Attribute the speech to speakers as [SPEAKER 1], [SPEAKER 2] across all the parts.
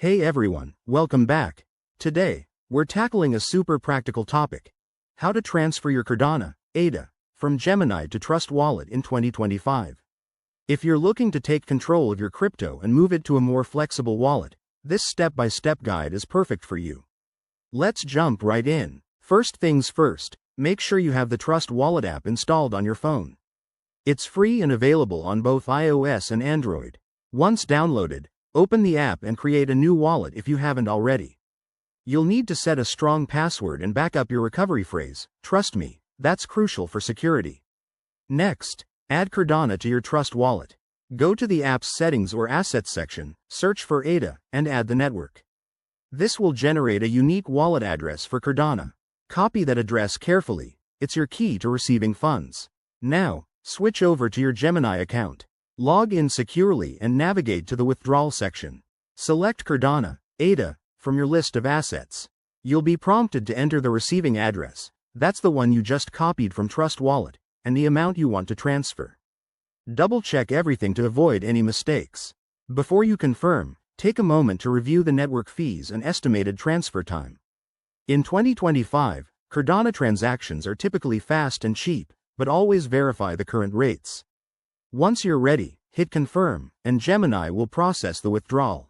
[SPEAKER 1] Hey everyone, welcome back. Today, we're tackling a super practical topic: how to transfer your Cardano, ADA, from Gemini to Trust Wallet in 2025. If you're looking to take control of your crypto and move it to a more flexible wallet, this step-by-step guide is perfect for you. Let's jump right in. First things first, make sure you have the Trust Wallet app installed on your phone. It's free and available on both iOS and Android. Once downloaded, open the app and create a new wallet if you haven't already. You'll need to set a strong password and back up your recovery phrase. Trust me, that's crucial for security. Next, add Cardano to your Trust Wallet. Go to the app's Settings or Assets section, search for ADA, and add the network. This will generate a unique wallet address for Cardano. Copy that address carefully, it's your key to receiving funds. Now, switch over to your Gemini account. Log in securely and navigate to the Withdrawal section. Select Cardano, ADA, from your list of assets. You'll be prompted to enter the receiving address, that's the one you just copied from Trust Wallet, and the amount you want to transfer. Double-check everything to avoid any mistakes. Before you confirm, take a moment to review the network fees and estimated transfer time. In 2025, Cardano transactions are typically fast and cheap, but always verify the current rates. Once you're ready, hit confirm, and Gemini will process the withdrawal.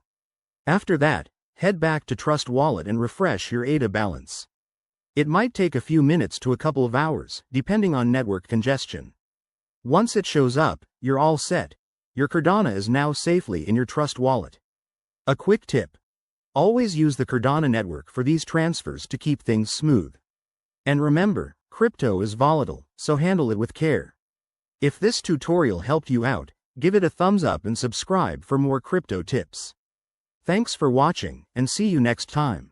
[SPEAKER 1] After that, head back to Trust Wallet and refresh your ADA balance. It might take a few minutes to a couple of hours, depending on network congestion. Once it shows up, you're all set. Your Cardano is now safely in your Trust Wallet. A quick tip: always use the Cardano network for these transfers to keep things smooth. And remember, crypto is volatile, so handle it with care. If this tutorial helped you out, give it a thumbs up and subscribe for more crypto tips. Thanks for watching, and see you next time.